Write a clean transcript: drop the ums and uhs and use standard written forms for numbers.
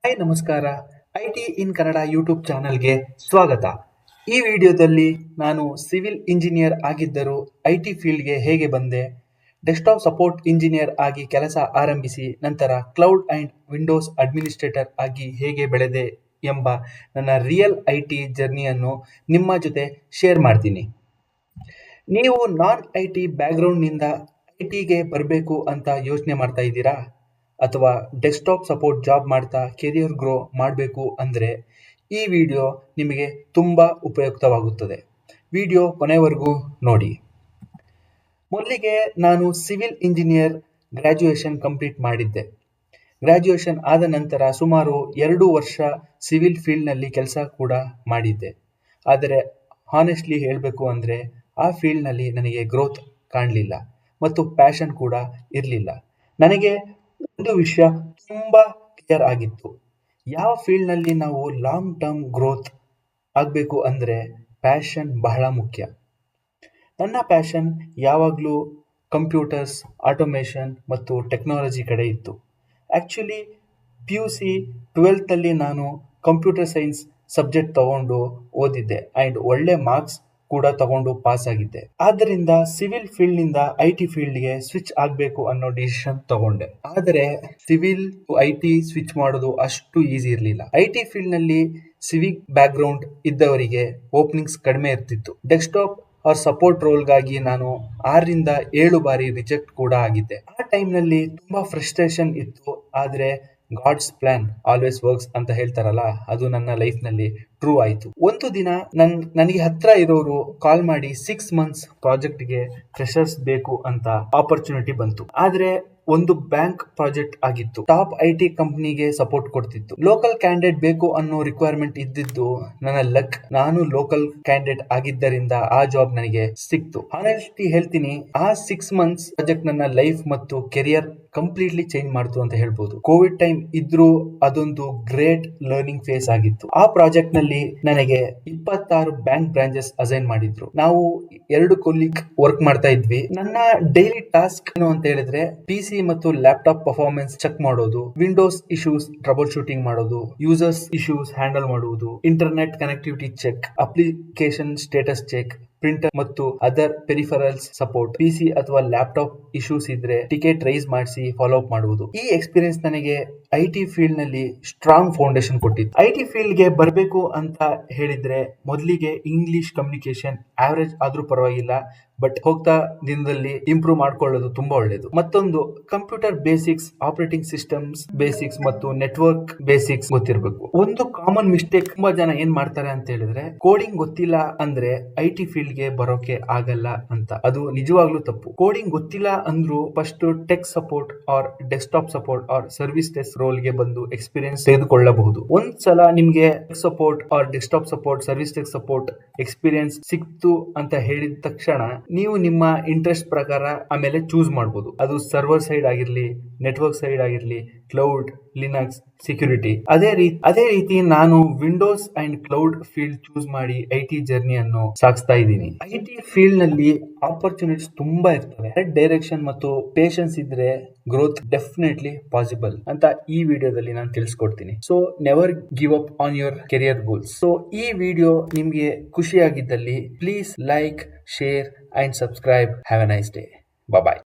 Hi ನಮಸ್ಕಾರ. IT in Kannada YouTube ಚಾನಲ್ಗೆ ಸ್ವಾಗತ. ಈ ವಿಡಿಯೋದಲ್ಲಿ ನಾನು ಸಿವಿಲ್ ಇಂಜಿನಿಯರ್ ಆಗಿದ್ದರೂ ಐಟಿ ಫೀಲ್ಡ್ಗೆ ಹೇಗೆ ಬಂದೆ, ಡೆಸ್ಕ್ಟಾಪ್ ಸಪೋರ್ಟ್ ಇಂಜಿನಿಯರ್ ಆಗಿ ಕೆಲಸ ಆರಂಭಿಸಿ ನಂತರ ಕ್ಲೌಡ್ ಆ್ಯಂಡ್ ವಿಂಡೋಸ್ ಅಡ್ಮಿನಿಸ್ಟ್ರೇಟರ್ ಆಗಿ ಹೇಗೆ ಬೆಳೆದೆ ಎಂಬ ನನ್ನ ರಿಯಲ್ ಐಟಿ ಜರ್ನಿಯನ್ನು ನಿಮ್ಮ ಜೊತೆ ಶೇರ್ ಮಾಡ್ತೀನಿ. ನೀವು ನಾನ್ ಐಟಿ ಬ್ಯಾಕ್ಗ್ರೌಂಡ್ನಿಂದ ಐಟಿಗೆ ಬರಬೇಕು ಅಂತ ಯೋಚನೆ ಮಾಡ್ತಾ ಇದ್ದೀರಾ, ಅಥವಾ ಡೆಸ್ಕ್ಟಾಪ್ ಸಪೋರ್ಟ್ ಜಾಬ್ ಮಾಡ್ತಾ ಕೆರಿಯರ್ ಗ್ರೋ ಮಾಡಬೇಕು ಅಂದರೆ ಈ ವಿಡಿಯೋ ನಿಮಗೆ ತುಂಬ ಉಪಯುಕ್ತವಾಗುತ್ತದೆ. ವಿಡಿಯೋ ಕೊನೆವರೆಗೂ ನೋಡಿ. ಮೊದಲಿಗೆ ನಾನು ಸಿವಿಲ್ ಇಂಜಿನಿಯರ್ ಗ್ರ್ಯಾಜುಯೇಷನ್ ಕಂಪ್ಲೀಟ್ ಮಾಡಿದ್ದೆ. ಗ್ರ್ಯಾಜುಯೇಷನ್ ಆದ ನಂತರ ಸುಮಾರು 2 ವರ್ಷ ಸಿವಿಲ್ ಫೀಲ್ಡ್ನಲ್ಲಿ ಕೆಲಸ ಕೂಡ ಮಾಡಿದ್ದೆ. ಆದರೆ ಹಾನೆಸ್ಟ್ಲಿ ಹೇಳಬೇಕು ಅಂದರೆ ಆ ಫೀಲ್ಡ್ನಲ್ಲಿ ನನಗೆ ಗ್ರೋತ್ ಕಾಣಲಿಲ್ಲ ಮತ್ತು ಪ್ಯಾಷನ್ ಕೂಡ ಇರಲಿಲ್ಲ. ನನಗೆ ಒಂದು ವಿಷಯ ತುಂಬ ಕ್ಲಿಯರ್ ಆಗಿತ್ತು, ಯಾವ ಫೀಲ್ಡ್ನಲ್ಲಿ ನಾವು ಲಾಂಗ್ ಟರ್ಮ್ ಗ್ರೋತ್ ಆಗಬೇಕು ಅಂದರೆ ಪ್ಯಾಷನ್ ಬಹಳ ಮುಖ್ಯ. ನನ್ನ ಪ್ಯಾಷನ್ ಯಾವಾಗಲೂ ಕಂಪ್ಯೂಟರ್ಸ್, ಆಟೋಮೇಷನ್ ಮತ್ತು ಟೆಕ್ನಾಲಜಿ ಕಡೆ ಇತ್ತು. ಆ್ಯಕ್ಚುಲಿ PUC 12th ನಾನು ಕಂಪ್ಯೂಟರ್ ಸೈನ್ಸ್ ಸಬ್ಜೆಕ್ಟ್ ತಗೊಂಡು ಓದಿದ್ದೆ ಆ್ಯಂಡ್ ಒಳ್ಳೆ ಮಾರ್ಕ್ಸ್ ಕೂಡ ತಗೊಂಡು ಪಾಸ್ ಆಗಿದ್ದೆ. ಆದ್ದರಿಂದ ಸಿವಿಲ್ ಫೀಲ್ಡ್ನಿಂದ ಐಟಿ ಫೀಲ್ಡ್ಗೆ ಸ್ವಿಚ್ ಆಗಬೇಕು ಅನ್ನೋ ಡಿಸಿಷನ್ ತಗೊಂಡೆ. ಆದರೆ ಸಿವಿಲ್ ಐಟಿ ಸ್ವಿಚ್ ಮಾಡೋದು ಅಷ್ಟು ಈಸಿ ಇರಲಿಲ್ಲ. ಐಟಿ ಫೀಲ್ಡ್ನಲ್ಲಿ ಸಿವಿಕ್ ಬ್ಯಾಕ್ಗ್ರೌಂಡ್ ಇದ್ದವರಿಗೆ ಓಪನಿಂಗ್ಸ್ ಕಡಿಮೆ ಇರ್ತಿತ್ತು. ಡೆಸ್ಕ್ಟಾಪ್ ಆರ್ ಸಪೋರ್ಟ್ ರೋಲ್ಗಾಗಿ ನಾನು 6ರಿಂದ 7 ಬಾರಿ ರಿಜೆಕ್ಟ್ ಕೂಡ ಆಗಿದ್ದೆ. ಆ ಟೈಮ್ನಲ್ಲಿ ತುಂಬಾ ಫ್ರಸ್ಟ್ರೇಷನ್ ಇತ್ತು. ಆದರೆ ಗಾಡ್ಸ್ ಪ್ಲಾನ್ ಆಲ್ವೇಸ್ ವರ್ಕ್ಸ್ ಅಂತ ಹೇಳ್ತಾರಲ್ಲ, ಅದು ನನ್ನ ಲೈಫ್ನಲ್ಲಿ ಟ್ರೂ ಆಯಿತು. ಒಂದು ದಿನ ನನಗೆ ಹತ್ರ ಇರೋರು ಕಾಲ್ ಮಾಡಿ 6 months ಪ್ರಾಜೆಕ್ಟ್ಗೆ ಫ್ರೆಷರ್ಸ್ ಬೇಕು ಅಂತ ಆಪರ್ಚುನಿಟಿ ಬಂತು. ಆದರೆ ಒಂದು ಬ್ಯಾಂಕ್ ಪ್ರಾಜೆಕ್ಟ್ ಆಗಿತ್ತು. ಟಾಪ್ ಐಟಿ ಕಂಪ್ನಿಗೆ ಸಪೋರ್ಟ್ ಕೊಡ್ತಿತ್ತು. ಲೋಕಲ್ ಕ್ಯಾಂಡಿಡೇಟ್ ಬೇಕು ಅನ್ನೋ ರಿಕ್ವೈರ್ಮೆಂಟ್ ಇದ್ದಿದ್ದು ನನ್ನ ಲಕ್. ನಾನು ಲೋಕಲ್ ಕ್ಯಾಂಡಿಡೇಟ್ ಆಗಿದ್ದರಿಂದ ಆ ಜಾಬ್ ನನಗೆ ಸಿಕ್ತು. ಹಾನೆಸ್ಟ್ಲಿ ಹೇಳ್ತೀನಿ, ಆ 6 months ಪ್ರಾಜೆಕ್ಟ್ ನನ್ನ ಲೈಫ್ ಮತ್ತು ಕೆರಿಯರ್ ಕಂಪ್ಲೀಟ್ಲಿ ಚೇಂಜ್ ಮಾಡ್ತು ಅಂತ ಹೇಳ್ಬೋದು. ಕೋವಿಡ್ ಟೈಮ್ ಇದ್ರೂ ಅದೊಂದು ಗ್ರೇಟ್ ಲರ್ನಿಂಗ್ ಫೇಸ್ ಆಗಿತ್ತು. ಆ ಪ್ರಾಜೆಕ್ಟ್ ನಲ್ಲಿ ನನಗೆ 26 ಬ್ಯಾಂಕ್ ಬ್ರಾಂಚಸ್ ಅಸೈನ್ ಮಾಡಿದ್ರು. ನಾವು 2 ಕೊಲೀಗ್ ವರ್ಕ್ ಮಾಡ್ತಾ ಇದ್ವಿ. ನನ್ನ ಡೈಲಿ ಟಾಸ್ಕ್ ಏನು ಅಂತ ಹೇಳಿದ್ರೆ, PC ಮತ್ತು ಲ್ಯಾಪ್ಟಾಪ್ ಪರ್ಫಾರ್ಮೆನ್ಸ್ ಚೆಕ್ ಮಾಡೋದು, ವಿಂಡೋಸ್ ಇಶ್ಯೂಸ್ ಟ್ರಬಲ್ ಶೂಟಿಂಗ್ ಮಾಡೋದು, ಯೂಸರ್ಸ್ ಇಶ್ಯೂಸ್ ಹ್ಯಾಂಡಲ್ ಮಾಡುವುದು, internet connectivity check, application status check, printer ಮತ್ತು ಅದರ್ ಪೆರಿಫರಲ್ಸ್ ಸಪೋರ್ಟ್, PC ಅಥವಾ ಲ್ಯಾಪ್ಟಾಪ್ ಇಶ್ಯೂಸ್ ಇದ್ರೆ ಟಿಕೆಟ್ ರೈಸ್ ಮಾಡಿಸಿ ಫಾಲೋ ಅಪ್ ಮಾಡುವುದು. ಈ ಎಕ್ಸ್ಪೀರಿಯನ್ಸ್ ನನಗೆ ಐಟಿ ಫೀಲ್ಡ್ ನಲ್ಲಿ ಸ್ಟ್ರಾಂಗ್ ಫೌಂಡೇಶನ್ ಕೊಟ್ಟಿತ್ತು. ಐಟಿ ಫೀಲ್ಡ್ ಗೆ ಬರಬೇಕು ಅಂತ ಹೇಳಿದ್ರೆ ಮೊದಲಿಗೆ ಇಂಗ್ಲಿಷ್ ಕಮ್ಯುನಿಕೇಶನ್ ಆವರೇಜ್ ಆದ್ರೂ ಪರವಾಗಿಲ್ಲ, ಬಟ್ ಹೋಗ್ತಾ ದಿನದಲ್ಲಿ ಇಂಪ್ರೂವ್ ಮಾಡ್ಕೊಳ್ಳೋದು ತುಂಬಾ ಒಳ್ಳೇದು. ಮತ್ತೊಂದು, computer basics, operating systems basics ಮತ್ತು ನೆಟ್ವರ್ಕ್ ಬೇಸಿಕ್ಸ್ ಗೊತ್ತಿರಬೇಕು. ಒಂದು ಕಾಮನ್ ಮಿಸ್ಟೇಕ್ ತುಂಬಾ ಜನ ಏನ್ ಮಾಡ್ತಾರೆ ಅಂತ ಹೇಳಿದ್ರೆ, ಕೋಡಿಂಗ್ ಗೊತ್ತಿಲ್ಲ ಅಂದ್ರೆ ಐಟಿ ಫೀಲ್ಡ್ ಗೆ ಬರೋಕೆ ಆಗಲ್ಲ ಅಂತ. ಅದು ನಿಜವಾಗ್ಲೂ ತಪ್ಪು. ಕೋಡಿಂಗ್ ಗೊತ್ತಿಲ್ಲ ಅಂದ್ರೂ first tech support or desktop support or service desk role ಗೆ ಬಂದು ಎಕ್ಸ್ಪೀರಿಯನ್ಸ್ ತೆಗೆದುಕೊಳ್ಳಬಹುದು. ಒಂದ್ಸಲ ನಿಮ್ಗೆ support or desktop support, service desk support experience ಸಿಕ್ತು ಅಂತ ಹೇಳಿದ ತಕ್ಷಣ ನೀವು ನಿಮ್ಮ ಇಂಟ್ರೆಸ್ಟ್ ಪ್ರಕಾರ ಆಮೇಲೆ ಚೂಸ್ ಮಾಡಬಹುದು. ಅದು ಸರ್ವರ್ ಸೈಡ್ ಆಗಿರ್ಲಿ, ನೆಟ್ವರ್ಕ್ ಸೈಡ್ ಆಗಿರ್ಲಿ, ಕ್ಲೌಡ್, ಲಿನಕ್ಸ್, ಸೆಕ್ಯೂರಿಟಿ. ಅದೇ ರೀತಿ ನಾನು Windows and cloud field choose ಮಾಡಿ ಐಟಿ ಜರ್ನಿಯನ್ನು ಸಾಗಿಸ್ತಾ ಇದ್ದೀನಿ. ಐಟಿ ಫೀಲ್ಡ್ ನಲ್ಲಿ ಆಪರ್ಚುನಿಟೀಸ್ ತುಂಬಾ ಇರ್ತವೆ. ಡೈರೆಕ್ಷನ್ ಮತ್ತು ಪೇಷನ್ಸ್ ಇದ್ರೆ ಗ್ರೋತ್ ಡೆಫಿನೆಟ್ಲಿ ಪಾಸಿಬಲ್ ಅಂತ ಈ ವಿಡಿಯೋದಲ್ಲಿ ನಾನು ತಿಳಿಸ್ಕೊಡ್ತೀನಿ. So never give up on your career goals. So ಈ ವಿಡಿಯೋ ನಿಮ್ಗೆ ಖುಷಿಯಾಗಿದ್ದಲ್ಲಿ please like, share and subscribe. Have a nice day. Bye.